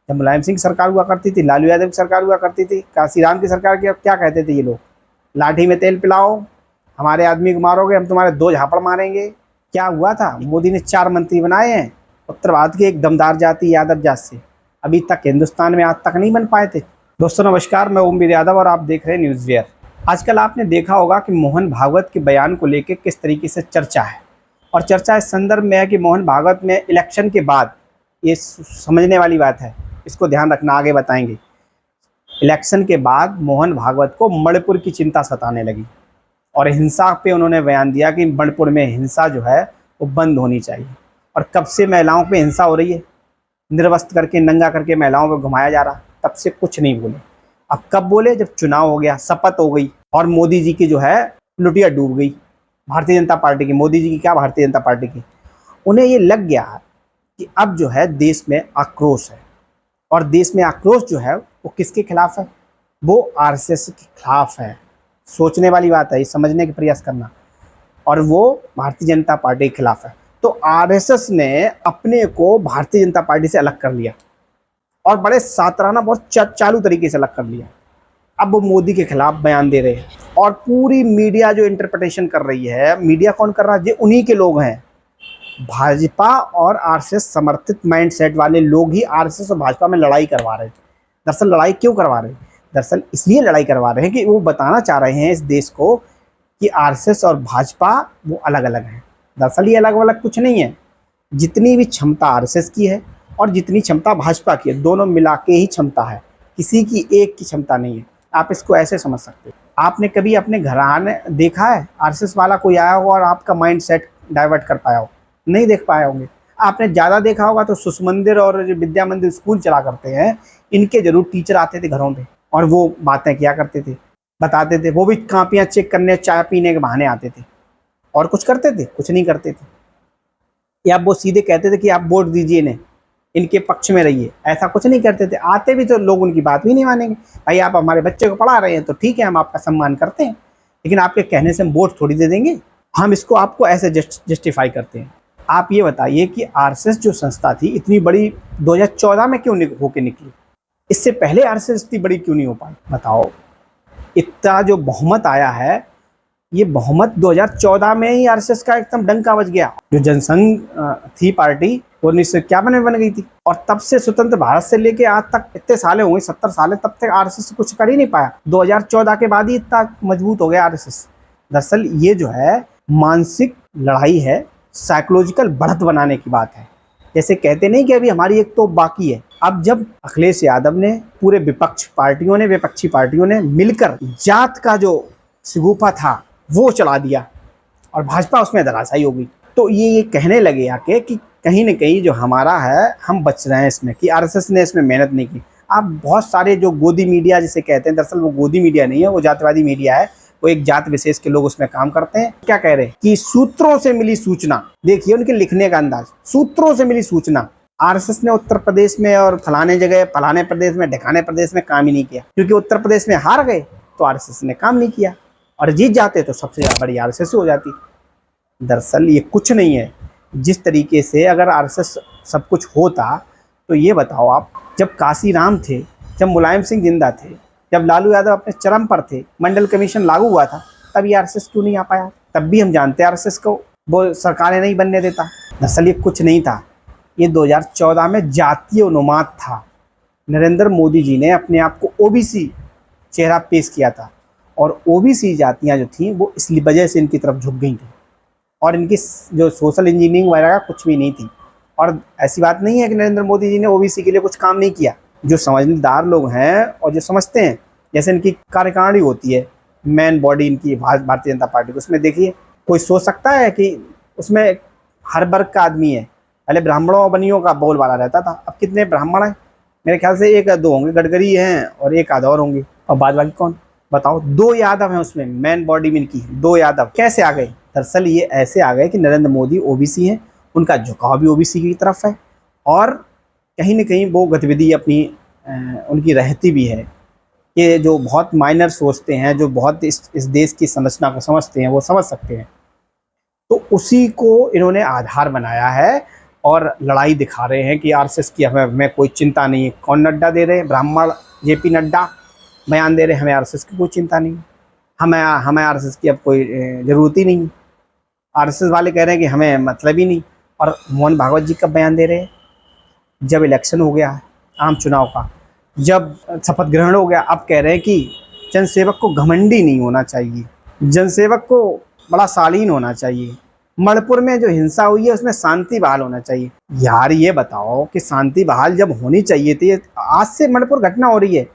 जब मुलायम सिंह सरकार हुआ करती थी, लालू यादव की सरकार हुआ करती थी, काशीराम की सरकार की, क्या कहते थे ये लोग? लाठी में तेल पिलाओ, हमारे आदमी को मारोगे, हम तुम्हारे 2 झापड़ मारेंगे। क्या हुआ था? मोदी ने 4 मंत्री बनाए हैं उत्तर भारत की एक दमदार जाति यादव जात से। अभी तक हिंदुस्तान में आज तक नहीं बन पाए थे। दोस्तों नमस्कार, मैं ओमवीर यादव और आप देख रहे हैं न्यूज़ वेयर। आजकल आपने देखा होगा कि मोहन भागवत के बयान को लेकर किस तरीके से चर्चा है, और चर्चा इस संदर्भ में है कि मोहन भागवत में इलेक्शन के बाद, ये समझने वाली बात है, इसको ध्यान रखना, आगे बताएंगे। इलेक्शन के बाद मोहन भागवत को मणिपुर की चिंता सताने लगी और हिंसा पे उन्होंने बयान दिया कि मणिपुर में हिंसा जो है वो बंद होनी चाहिए। और कब से महिलाओं पे हिंसा हो रही है, निर्वस्त्र करके, नंगा करके महिलाओं को घुमाया जा रहा, तब से कुछ नहीं बोले। अब कब बोले? जब चुनाव हो गया, शपथ हो गई और मोदी जी की जो है लुटिया डूब गई। भारतीय जनता पार्टी की, मोदी जी की क्या, भारतीय जनता पार्टी की, उन्हें ये लग गया कि अब जो है देश में आक्रोश है। और देश में आक्रोश जो है वो किसके खिलाफ है? वो आरएसएस के खिलाफ है। सोचने वाली बात है, ये समझने का प्रयास करना। और वो भारतीय जनता पार्टी के खिलाफ है। तो आरएसएस ने अपने को भारतीय जनता पार्टी से अलग कर लिया और बड़े सातराना, बहुत चालू तरीके से अलग कर लिया। अब वो मोदी के खिलाफ बयान दे रहे हैं और पूरी मीडिया जो इंटरप्रिटेशन कर रही है, मीडिया कौन कर रहा है? ये उन्हीं के लोग हैं, भाजपा और आरएसएस समर्थित माइंडसेट वाले लोग ही आरएसएस और भाजपा में लड़ाई करवा रहे हैं। दरअसल लड़ाई क्यों करवा रहे हैं? दरअसल इसलिए लड़ाई करवा रहे हैं कि वो बताना चाह रहे हैं इस देश को कि आरएसएस और भाजपा वो अलग अलग हैं। दरअसल ये अलग अलग कुछ नहीं है। जितनी भी क्षमता आरएसएस की है और जितनी क्षमता भाजपा की है, दोनों मिला के ही क्षमता है, किसी की एक की क्षमता नहीं है। आप इसको ऐसे समझ सकते हो। आपने कभी अपने घराने देखा है आरएसएस वाला कोई आया हो और आपका माइंड सेट डाइवर्ट कर पाया हो? नहीं देख पाए होंगे। आपने ज़्यादा देखा होगा तो शिशु मंदिर और जो विद्या मंदिर स्कूल चला करते हैं, इनके जरूर टीचर आते थे घरों पे और वो बातें किया करते थे, बताते थे। वो भी कापियाँ चेक करने, चाय पीने के बहाने आते थे और कुछ करते थे? कुछ नहीं करते थे। या वो सीधे कहते थे कि आप वोट दीजिए इन्हें, इनके पक्ष में रहिए, ऐसा कुछ नहीं करते थे। आते भी तो लोग उनकी बात भी नहीं मानेंगे। भाई आप हमारे बच्चे को पढ़ा रहे हैं तो ठीक है, हम आपका सम्मान करते हैं, लेकिन आपके कहने से हम वोट थोड़ी दे देंगे। हम इसको आपको ऐसे जस्टिफाई करते हैं। आप ये बताइए कि आरएसएस जो संस्था थी इतनी बड़ी 2014 में क्यों होके निकली? इससे पहले आरएसएस इतनी बड़ी क्यों नहीं हो पाई? बताओ। इतना जो बहुमत आया है, ये बहुमत 2014 में ही आरएसएस का एकदम डंका बज गया। जो जनसंघ थी पार्टी, वो 1951 में बन गई थी और तब से स्वतंत्र भारत से लेके आज तक इतने साल हो गए, 70 साल, तब तक आरएसएस कुछ कर ही नहीं पाया। 2014 के बाद ही इतना मजबूत हो गया आरएसएस। दरअसल ये जो है मानसिक लड़ाई है, साइकोलॉजिकल बढ़त बनाने की बात है। जैसे कहते नहीं कि अभी हमारी एक तो बाकी है। अब जब अखिलेश यादव ने, पूरे विपक्षी पार्टियों ने मिलकर जात का जो शिगुफा था वो चला दिया और भाजपा उसमें धराशायी हो गई, तो ये कहने लगे आके कि कहीं न कहीं जो हमारा है, हम बच रहे हैं इसमें, कि आरएसएस ने इसमें मेहनत नहीं की। अब बहुत सारे जो गोदी मीडिया जिसे कहते हैं, दरअसल वो गोदी मीडिया नहीं है, वो जातिवादी मीडिया है। वो एक जात विशेष के लोग उसमें काम करते हैं। क्या कह रहे हैं कि सूत्रों से मिली सूचना, देखिए उनके लिखने का अंदाज, सूत्रों से मिली सूचना। आरएसएस ने उत्तर प्रदेश में और फलाने जगह, फलाने प्रदेश में, ढकाने प्रदेश में काम ही नहीं किया, क्योंकि उत्तर प्रदेश में हार गए तो आरएसएस ने काम नहीं किया, और जीत जाते तो सबसे बड़ी आरएसएस हो जाती। दरअसल ये कुछ नहीं है। जिस तरीके से अगर आरएसएस सब कुछ होता, तो ये बताओ आप, जब काशीराम थे, जब मुलायम सिंह जिंदा थे, जब लालू यादव अपने चरम पर थे, मंडल कमीशन लागू हुआ था, तब ये आरएसएस क्यों नहीं आ पाया? तब भी हम जानते हैं आरएसएस को वो सरकारें नहीं बनने देता। दरअसल ये कुछ नहीं था, ये 2014 में जातीय उन्माद था। नरेंद्र मोदी जी ने अपने आप को ओबीसी चेहरा पेश किया था और ओबीसी जातियां जो थीं वो इस वजह से इनकी तरफ झुक गई थी, और इनकी जो सोशल इंजीनियरिंग वगैरह कुछ भी नहीं थी। और ऐसी बात नहीं है कि नरेंद्र मोदी जी ने ओबीसी के लिए कुछ काम नहीं किया। जो समझदार लोग हैं और जो समझते हैं, जैसे इनकी कार्यकारिणी होती है, मेन बॉडी इनकी भारतीय जनता पार्टी की, उसमें देखिए कोई सोच सकता है कि उसमें हर वर्ग का आदमी है? पहले ब्राह्मणों और बनियों का बोलबाला रहता था, अब कितने ब्राह्मण हैं? मेरे ख्याल से 1 या 2 होंगे, गडकरी हैं और 1 आध और होंगे, और बाद बाकी कौन? बताओ। 2 यादव हैं उसमें, मेन बॉडी में इनकी 2 यादव। कैसे आ गए? दरअसल ये ऐसे आ गए कि नरेंद्र मोदी ओबीसी हैं, उनका झुकाव भी ओबीसी की तरफ है, और कहीं न कहीं वो गतिविधि अपनी उनकी रहती भी है। ये जो बहुत माइनर सोचते हैं, जो बहुत इस देश की संरचना को समझते हैं, वो समझ सकते हैं। तो उसी को इन्होंने आधार बनाया है और लड़ाई दिखा रहे हैं कि आरएसएस की हमें कोई चिंता नहीं है। कौन नड्डा दे रहे हैं? ब्राह्मण जेपी नड्डा बयान दे रहे हैं हमें आरएसएस की कोई चिंता नहीं, हमें आरएसएस की अब कोई ज़रूरत ही नहीं। आरएसएस वाले कह रहे हैं कि हमें मतलब ही नहीं। और मोहन भागवत जी कब बयान दे रहे हैं? जब इलेक्शन हो गया आम चुनाव का, जब शपथ ग्रहण हो गया, अब कह रहे हैं कि जनसेवक को घमंडी नहीं होना चाहिए, जनसेवक को बड़ा शालीन होना चाहिए, मणिपुर में जो हिंसा हुई है उसमें शांति बहाल होना चाहिए। यार ये बताओ कि शांति बहाल जब होनी चाहिए थी, आज से मणिपुर घटना हो रही है,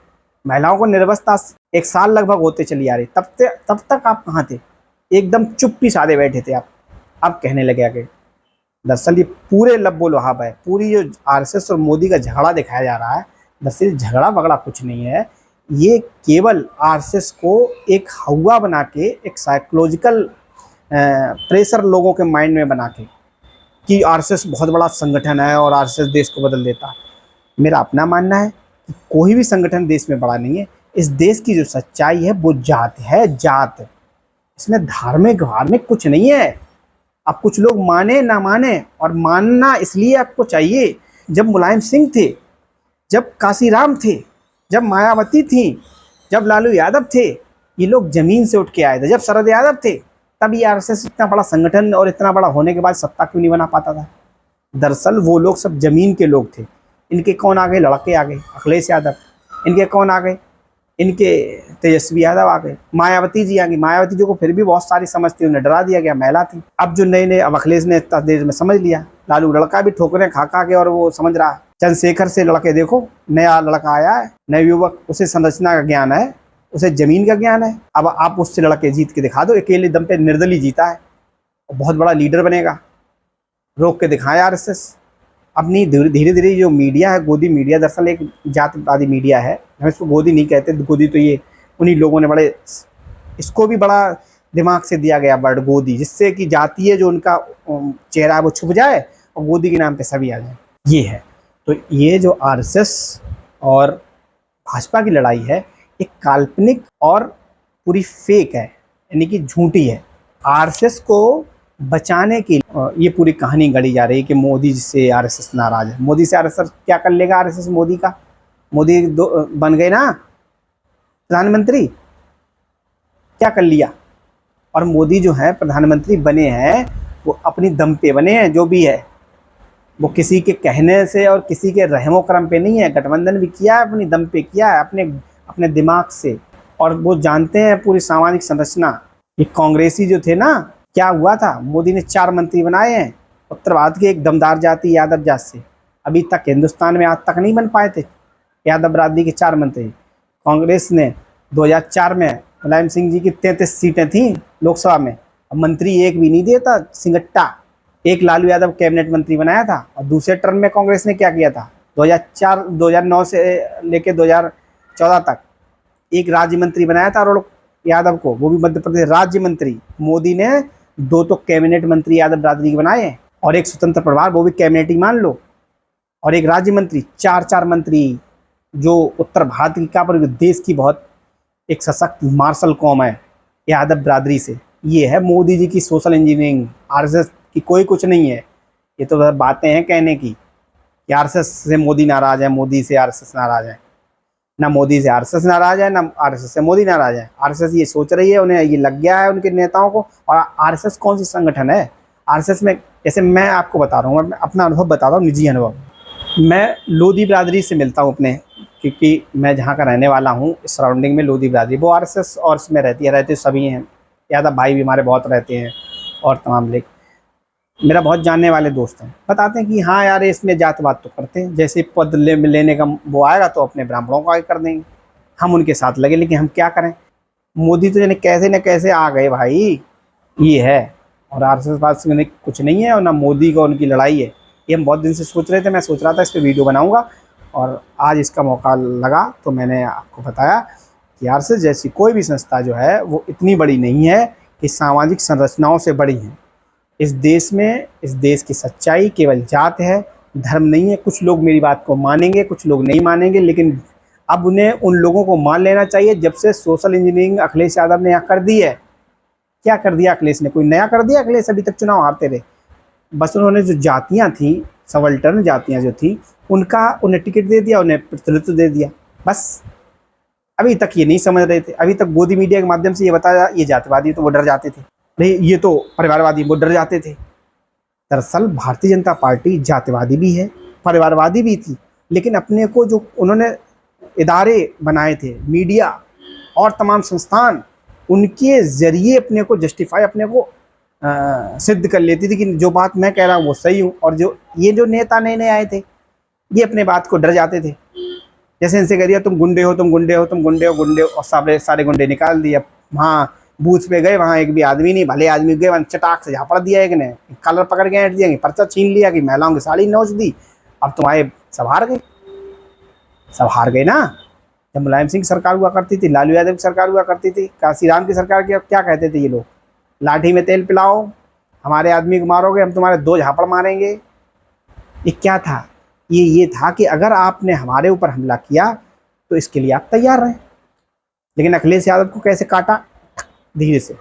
महिलाओं को निर्वस्त्रता 1 साल लगभग होते चली आ रही, तब तक आप कहाँ थे? एकदम चुप्पी साधे बैठे थे आप। अब कहने लगे आगे। दरअसल ये पूरे लब्बो लुहाब है, पूरी जो आरएसएस और मोदी का झगड़ा दिखाया जा रहा है, दरअसल झगड़ा बगड़ा कुछ नहीं है, ये केवल आरएसएस को एक हवा बना के, एक साइकोलॉजिकल प्रेशर लोगों के माइंड में बना के कि आरएसएस बहुत बड़ा संगठन है और आरएसएस देश को बदल देता है। मेरा अपना मानना है कि कोई भी संगठन देश में बड़ा नहीं है। इस देश की जो सच्चाई है वो जात है, जात। इसमें धार्मिक कुछ नहीं है। अब कुछ लोग माने ना माने, और मानना इसलिए आपको चाहिए, जब मुलायम सिंह थे, जब काशीराम थे, जब मायावती थी, जब लालू यादव थे, ये लोग जमीन से उठ के आए थे। जब शरद यादव थे, तब ये आरएसएस इतना बड़ा संगठन और इतना बड़ा होने के बाद सत्ता क्यों नहीं बना पाता था? दरअसल वो लोग सब जमीन के लोग थे। इनके कौन आ गए? लड़के आ गए, अखिलेश यादव। इनके कौन आ गए? इनके तेजस्वी यादव आ गए। मायावती जी आ गई। मायावती जी को फिर भी बहुत सारी समझ थी, उन्हें डरा दिया गया, महिला थी। अब जो नए अब अखिलेश ने इतना देर में समझ लिया। लालू लड़का भी ठोकरें खा खा के और वो समझ रहा है। चंद्रशेखर से लड़के देखो, नया लड़का आया है, नए युवक, उसे संरचना का ज्ञान है, उसे जमीन का ज्ञान है। अब आप उससे लड़के जीत के दिखा दो, अकेले दम पे निर्दलीय जीता है, बहुत बड़ा लीडर बनेगा, रोक के दिखाया आरएसएस। अपनी धीरे धीरे जो मीडिया है, गोदी मीडिया, दरअसल एक जातिवादी मीडिया है, हम इसको गोदी नहीं कहते, गोदी तो ये उन्हीं लोगों ने बड़े, इसको भी बड़ा दिमाग से दिया गया वर्ड गोदी, जिससे कि जातीय जो उनका चेहरा है वो छुप जाए और गोदी के नाम पे सभी आ जाए। ये है। तो ये जो आरएसएस और भाजपा की लड़ाई है, एक काल्पनिक और पूरी फेक है, यानी कि झूठी है। आरएसएस को बचाने की ये पूरी कहानी गढ़ी जा रही है कि मोदी से आरएसएस नाराज है। मोदी से आरएसएस क्या कर लेगा? आरएसएस मोदी का, मोदी बन गए ना प्रधानमंत्री, क्या कर लिया? और मोदी जो है प्रधानमंत्री बने हैं वो अपनी दम पे बने हैं, जो भी है वो किसी के कहने से और किसी के रहमो करम पे नहीं है। गठबंधन भी किया है, अपनी दम पे किया है, अपने दिमाग से। और वो जानते हैं पूरी सामाजिक संरचना। ये कांग्रेसी जो थे ना, क्या हुआ था? मोदी ने 4 मंत्री बनाए हैं उत्तर भारत की एक दमदार जाति यादव जात से। अभी तक हिंदुस्तान में आज तक नहीं बन पाए थे यादव बरादरी के 4 मंत्री। कांग्रेस ने 2004 में मुलायम सिंह जी की 33 सीटें थी लोकसभा में, अब मंत्री एक भी नहीं देता, सिंगट्टा। एक लालू यादव कैबिनेट मंत्री बनाया था। और दूसरे टर्म में कांग्रेस ने क्या किया था? 2009 से लेकर 2014 तक एक राज्य मंत्री बनाया था अरुण यादव को, वो भी मध्य प्रदेश राज्य मंत्री। मोदी ने 2 तो कैबिनेट मंत्री यादव बरादरी के बनाए हैं और एक स्वतंत्र प्रभार, वो भी कैबिनेट ही मान लो, और एक राज्य मंत्री। 4 मंत्री जो उत्तर भारत की क्या पर देश की बहुत एक सशक्त मार्शल कौम है यादव बरादरी से। ये है मोदी जी की सोशल इंजीनियरिंग। आरएसएस की कोई कुछ नहीं है। ये तो बातें हैं कहने की कि आरएसएस से मोदी नाराज है, मोदी से आरएसएस नाराज है। ना मोदी से आरएसएस नाराज है, ना आरएसएस से मोदी नाराज है। आरएसएस ये सोच रही है, उन्हें ये लग गया है उनके नेताओं को। और आरएसएस कौन सी संगठन है? आरएसएस में, जैसे मैं आपको बता रहा हूँ, मैं अपना अनुभव बता रहा हूँ, निजी अनुभव। मैं लोधी बिरादरी से मिलता हूँ अपने, क्योंकि मैं जहाँ का रहने वाला हूँ इस सराउंडिंग में लोधी बिरादरी, वो आरएसएस और इसमें रहते सभी हैं। यादव भाई भी हमारे बहुत रहते हैं और तमाम लोग मेरा बहुत जानने वाले दोस्त हैं, बताते हैं कि हाँ यार इसमें जातवाद तो करते हैं, जैसे पद लेने का वो आएगा तो अपने ब्राह्मणों को आगे कर देंगे, हम उनके साथ लगे। लेकिन हम क्या करें? मोदी तो यानी कैसे न कैसे आ गए भाई, ये है। और आरएसएस पास में कुछ नहीं है और ना मोदी का उनकी लड़ाई है। ये हम बहुत दिन से सोच रहे थे। मैं सोच रहा था इस पर वीडियो बनाऊँगा और आज इसका मौका लगा तो मैंने आपको बताया कि आरएसएस जैसी कोई भी संस्था जो है वो इतनी बड़ी नहीं है कि सामाजिक संरचनाओं से बड़ी है। इस देश में, इस देश की सच्चाई केवल जात है, धर्म नहीं है। कुछ लोग मेरी बात को मानेंगे, कुछ लोग नहीं मानेंगे, लेकिन अब उन्हें उन लोगों को मान लेना चाहिए जब से सोशल इंजीनियरिंग अखिलेश यादव ने यहाँ कर दी है। क्या कर दिया अखिलेश ने? कोई नया कर दिया? अखिलेश अभी तक चुनाव हारते रहे। बस उन्होंने जो जातियाँ थी सबाल्टर्न जातियां जो थी उन्हें टिकट दे दिया, उन्हें प्रतिनिधित्व दे दिया। बस अभी तक ये नहीं समझ रहे थे, अभी तक गोदी मीडिया के माध्यम से ये बताया ये जातिवादी, तो वो डर जाते थे, नहीं ये तो परिवारवादी, वो डर जाते थे। दरअसल भारतीय जनता पार्टी जातिवादी भी है, परिवारवादी भी थी, लेकिन अपने को जो उन्होंने इदारे बनाए थे, मीडिया और तमाम संस्थान, उनके जरिए अपने को जस्टिफाई, अपने को सिद्ध कर लेती थी कि जो बात मैं कह रहा हूँ वो सही हूँ। और जो नेता नए नए आए थे, ये अपने बात को डर जाते थे। जैसे इनसे कह दिया तुम गुंडे हो, तुम गुंडे हो, तुम गुंडे हो, गुंडे हो, और सारे गुंडे निकाल दिए। वहाँ बूथ पे गए, वहाँ एक भी आदमी नहीं, भले आदमी गए, वहाँ चटाक से झापड़ दिया, एक ने कलर पकड़ के ऐंठ दिया, पर्चा छीन लिया, कि महिलाओं की साड़ी नोच दी। अब तुम आए, सब हार गए ना। जब मुलायम सिंह सरकार हुआ करती थी, लालू यादव की सरकार हुआ करती थी, काशीराम की सरकार की, क्या कहते थे ये लोग, लाठी में तेल पिलाओ, हमारे आदमी को मारोगे, हम तुम्हारे 2 झापड़ मारेंगे। ये क्या था? ये था कि अगर आपने हमारे ऊपर हमला किया तो इसके लिए आप तैयार रहें। लेकिन अखिलेश यादव को कैसे काटा धीरे से,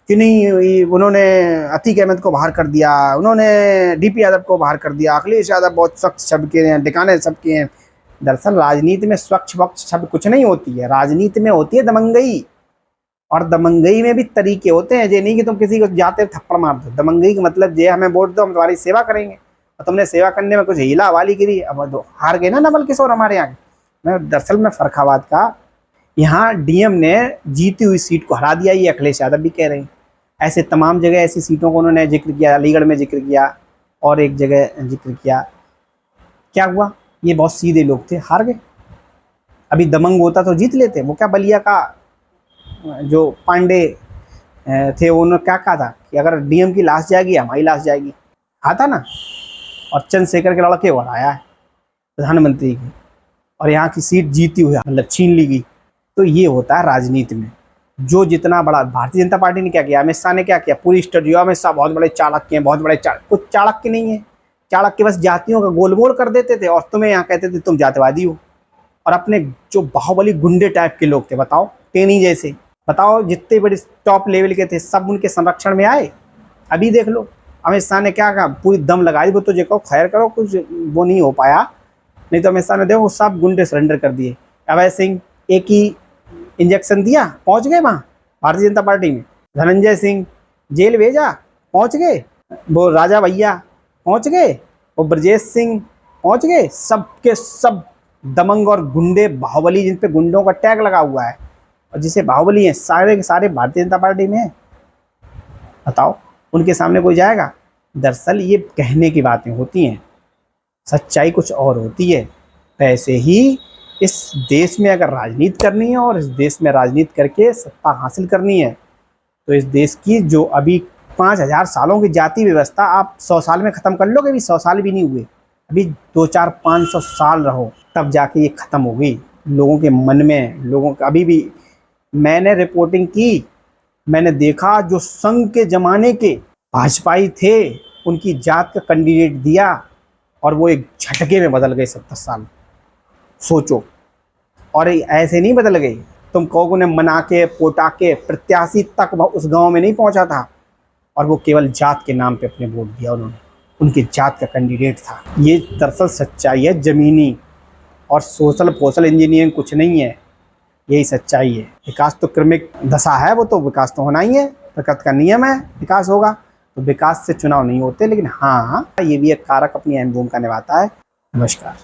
कि नहीं उन्होंने अतीक अहमद को बाहर कर दिया, उन्होंने डीपी यादव को बाहर कर दिया, अखिलेश यादव बहुत सख्त शब्द के हैं, ठिकाने सबके हैं। दरअसल राजनीति में स्वच्छ वक्ष शब्द कुछ नहीं होती है, राजनीति में होती है दमंगई। और दमंगई में भी तरीके होते हैं, ये नहीं कि तुम किसी को जाते थप्पड़ मार दो। दमंगई का मतलब ये, हमें वोट दो, हम तुम्हारी सेवा करेंगे, और तुमने सेवा करने में कुछ हीला वाली गिरी, अब तो हार गए ना नवल किशोर हमारे यहाँ। दरअसल मैं फर्रुखाबाद का, यहाँ डीएम ने जीती हुई सीट को हरा दिया, ये अखिलेश यादव भी कह रहे हैं। ऐसे तमाम जगह ऐसी सीटों को उन्होंने जिक्र किया, अलीगढ़ में जिक्र किया और एक जगह जिक्र किया। क्या हुआ? ये बहुत सीधे लोग थे, हार गए। अभी दमंग होता तो जीत लेते। वो क्या बलिया का जो पांडे थे, उन्होंने क्या कहा था कि अगर डीएम की लाश जाएगी हमारी लाश जाएगी, आता ना। और चंद्रशेखर के लड़के को हराया है प्रधानमंत्री की, और यहाँ की सीट जीती हुई, मतलब छीन ली गई। तो ये होता है राजनीति में। जो जितना बड़ा, भारतीय जनता पार्टी ने क्या किया, अमित शाह ने क्या किया, पूरी स्टडी, अमित शाह बहुत बड़े चाणक्य हैं, बहुत बड़े कुछ चाणक्य नहीं है। चाणक्य बस जातियों का गोलमोल कर देते थे, और तुम्हें यहाँ कहते थे तुम जातिवादी हो। और अपने जो बाहुबली गुंडे टाइप के लोग थे, बताओ टेनी जैसे, बताओ जितने बड़े टॉप लेवल के थे, सब उनके संरक्षण में आए। अभी देख लो अमित शाह ने क्या कहा, पूरी दम लगाई, वो तो जो कहो खैर करो, कुछ वो नहीं हो पाया। नहीं तो अमित शाह ने देखो सब गुंडे सरेंडर कर दिए। अभय सिंह एक ही इंजेक्शन दिया, पहुंच गए वहाँ भारतीय जनता पार्टी में। धनंजय सिंह जेल भेजा, पहुंच गए। वो राजा भैया पहुंच गए, वो ब्रजेश सिंह पहुंच गए। सब के सब दमंग और गुंडे, बाहुबली, जिन पे गुंडों का टैग लगा हुआ है और जिसे बाहुबली हैं, सारे के सारे भारतीय जनता पार्टी में है। बताओ उनके सामने कोई जाएगा? दरअसल ये कहने की बातें होती हैं, सच्चाई कुछ और होती है। वैसे ही इस देश में अगर राजनीति करनी है और इस देश में राजनीति करके सत्ता हासिल करनी है, तो इस देश की जो अभी 5000 सालों की जाति व्यवस्था आप 100 साल में ख़त्म कर लोगे। अभी 100 साल भी नहीं हुए, अभी 2-4-500 साल रहो, तब जाके ये ख़त्म होगी लोगों के मन में। लोगों का अभी भी, मैंने रिपोर्टिंग की, मैंने देखा जो संघ के ज़माने के भाजपाई थे, उनकी जात का कैंडिडेट दिया और वो एक झटके में बदल गए 70 साल। सोचो। और ऐसे नहीं बदल गए, तुम कहोगे उन्हें मना के पोटा के, प्रत्याशी तक उस गांव में नहीं पहुंचा था, और वो केवल जात के नाम पे अपने वोट दिया उन्होंने, उनकी जात का कैंडिडेट था। ये दरअसल सच्चाई है ज़मीनी, और सोशल इंजीनियरिंग कुछ नहीं है, यही सच्चाई है। विकास तो क्रमिक दशा है, वो तो विकास तो होना ही है, प्रकृति का नियम है, विकास होगा। तो विकास से चुनाव नहीं होते, लेकिन हाँ ये भी एक कारक अपनी अहम भूमिका निभाता है। नमस्कार।